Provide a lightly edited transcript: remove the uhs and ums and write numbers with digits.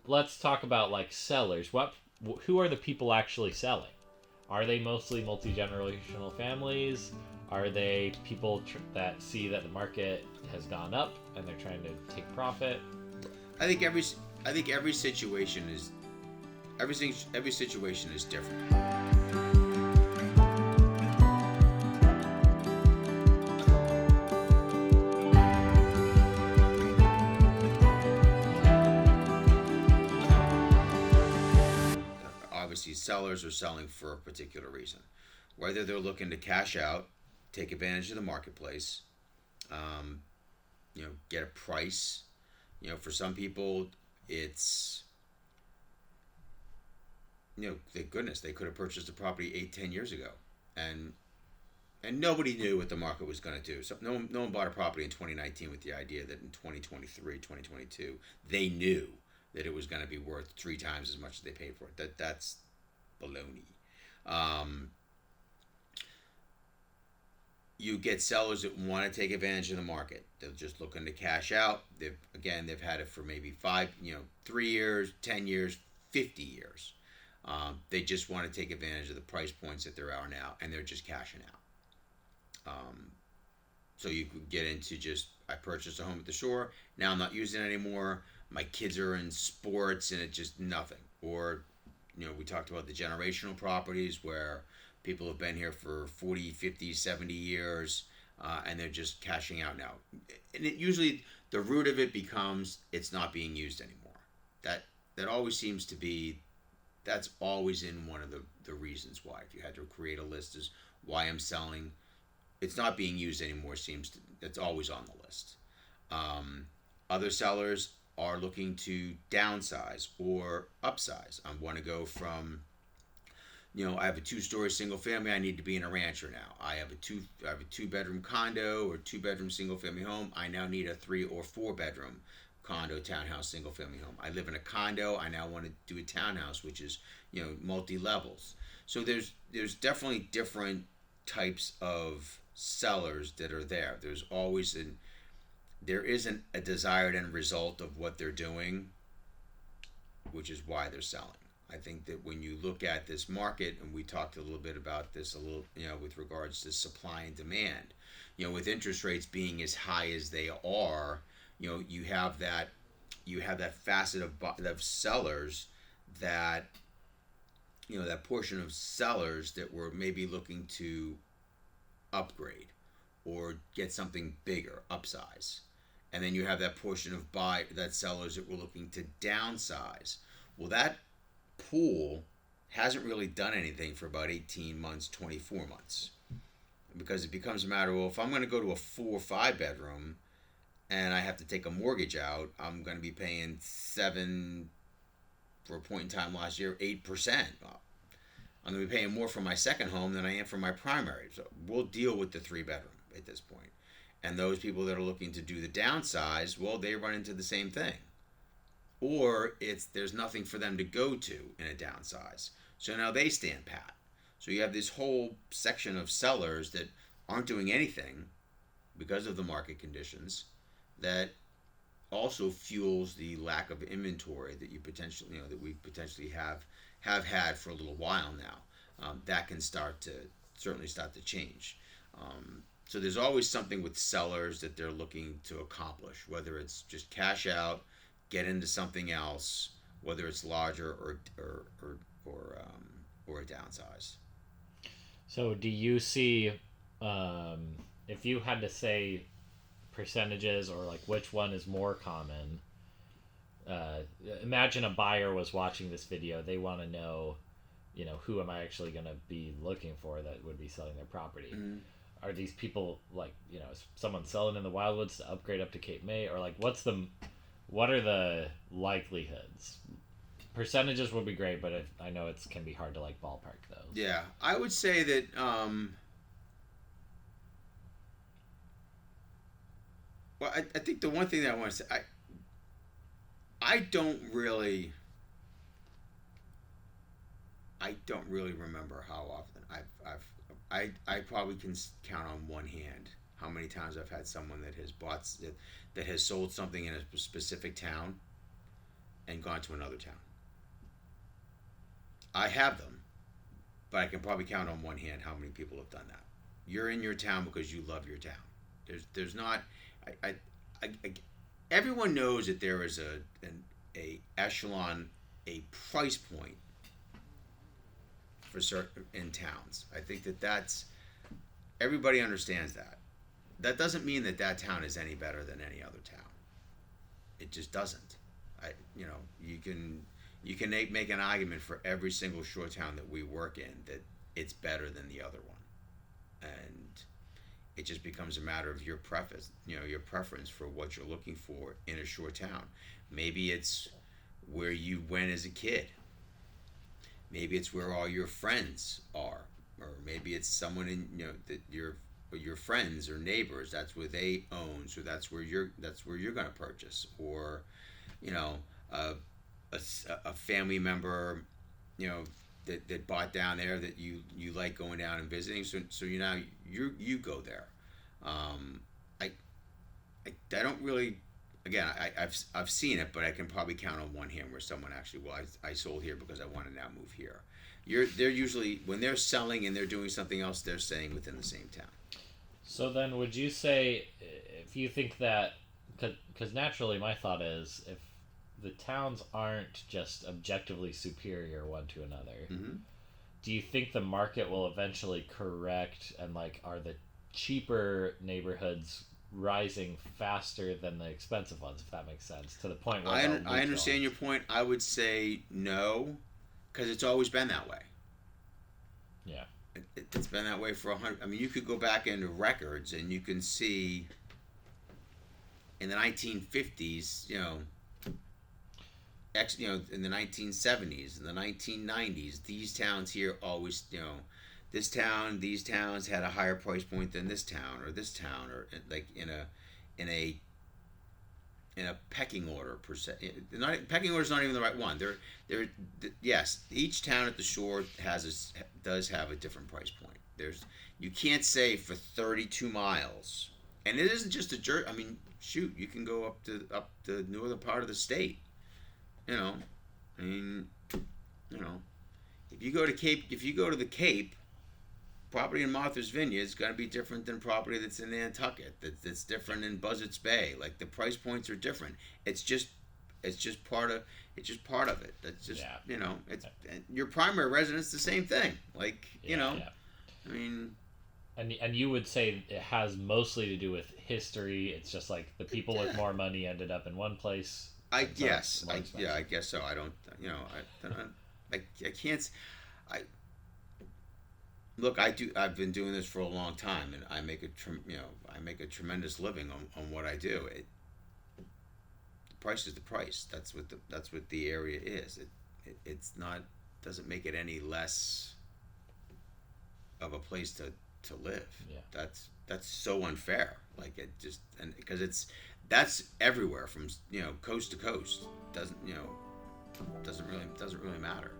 let's talk about like sellers. Who are the people actually selling? Are they mostly multi-generational families? Are they people that see that the market has gone up and they're trying to take profit? I think every situation is every situation is different. Obviously, sellers are selling for a particular reason, whether they're looking to cash out, take advantage of the marketplace, um, get a price. For some people, it's thank goodness they could have purchased the property 8, 10 years ago, and nobody knew what the market was going to do. So no one bought a property in 2019 with the idea that in 2023, 2022, they knew that it was going to be worth 3 times as much as they paid for it. That's baloney. Um, you get sellers that want to take advantage of the market. They're just looking to cash out. They've had it for maybe 3 years, 10 years, 50 years. They just want to take advantage of the price points that there are now, and they're just cashing out. So you could get into just, I purchased a home at the shore. Now I'm not using it anymore. My kids are in sports, and it's just nothing. Or, we talked about the generational properties where people have been here for 40, 50, 70 years, and they're just cashing out now. And it usually, the root of it becomes it's not being used anymore. That always seems to be, that's always in one of the reasons why. If you had to create a list as why I'm selling, it's not being used anymore, that's always on the list. Other sellers are looking to downsize or upsize. I want to go from, I have a 2-story single family. I need to be in a rancher now. I have a 2-bedroom condo or 2-bedroom single family home. I now need a 3 or 4-bedroom condo, townhouse, single family home. I live in a condo. I now want to do a townhouse, which is multi levels. So there's definitely different types of sellers that are there. There isn't a desired end result of what they're doing, which is why they're selling. I think that when you look at this market, and we talked a little bit about this with regards to supply and demand, with interest rates being as high as they are, you have that facet of sellers that that portion of sellers that were maybe looking to upgrade or get something bigger, upsize. And then you have that portion of that sellers that were looking to downsize. Well, that pool hasn't really done anything for about 18 months, 24 months. Because it becomes a matter of, well, if I'm going to go to a 4 or 5 bedroom and I have to take a mortgage out, I'm going to be paying 7, for a point in time last year, 8%. I'm going to be paying more for my second home than I am for my primary. So we'll deal with the 3-bedroom at this point. And those people that are looking to do the downsize, well, they run into the same thing. Or there's nothing for them to go to in a downsize. So now they stand pat. So you have this whole section of sellers that aren't doing anything because of the market conditions that also fuels the lack of inventory that we potentially have had for a little while now. That can certainly start to change. So there's always something with sellers that they're looking to accomplish, whether it's just cash out, get into something else, whether it's larger or a downsize. So do you see, if you had to say percentages or like which one is more common, uh, imagine a buyer was watching this video. They want to know, who am I actually going to be looking for that would be selling their property? Mm-hmm. Are these people like, is someone selling in the Wildwoods to upgrade up to Cape May, or like what are the likelihoods? Percentages would be great, but I know it can be hard to like ballpark those. Yeah, I would say that well, I think the one thing that I want to say, I don't really remember how often I probably can count on one hand how many times I've had someone that has sold something in a specific town and gone to another town. I have them, but I can probably count on one hand how many people have done that. You're in your town because you love your town. There's not, I everyone knows that there is a echelon, a price point for certain in towns. I think that's everybody understands that. That doesn't mean that town is any better than any other town. It just doesn't. You can make an argument for every single shore town that we work in that it's better than the other one, and it just becomes a matter of your preference. Your preference for what you're looking for in a shore town. Maybe it's where you went as a kid. Maybe it's where all your friends are, or maybe it's someone in that your friends or neighbors. That's where they own, so that's where you're going to purchase, or a family member, that bought down there that you like going down and visiting. So you go there. I don't really. Again, I've seen it, but I can probably count on one hand where someone actually, I sold here because I want to now move here. They're usually, when they're selling and they're doing something else, they're staying within the same town. So then, would you say, if you think that, because naturally my thought is, if the towns aren't just objectively superior one to another, Mm-hmm. do you think the market will eventually correct, and are the cheaper neighborhoods rising faster than the expensive ones, if that makes sense, to the point where I understand your point. I would say no, because it's always been that way. Yeah. It's been that way for 100. I mean, you could go back into records and you can see in the 1950s, in the 1970s, in the 1990s, these towns here always, these towns had a higher price point than this town, or like in a pecking order per se. Pecking order is not even the right one. Yes, each town at the shore does have a different price point. You can't say for 32 miles, and it isn't just I mean, shoot, you can go up the northern part of the state. I mean, if you go to the Cape, property in Martha's Vineyard is going to be different than property that's in Nantucket. That's different in Buzzards Bay. Like, the price points are different. It's just part of it. That's just it's and your primary residence the same thing. Yeah. I mean, and you would say it has mostly to do with history. It's just like the people with more money ended up in one place. I guess so. I don't. I can't. Look, I've been doing this for a long time, and I make a tremendous living on what I do. The price is the price. That's what the area is. It's not, doesn't make it any less of a place to live. Yeah. That's so unfair. Like, it just, and because that's everywhere from coast to coast. Doesn't really matter.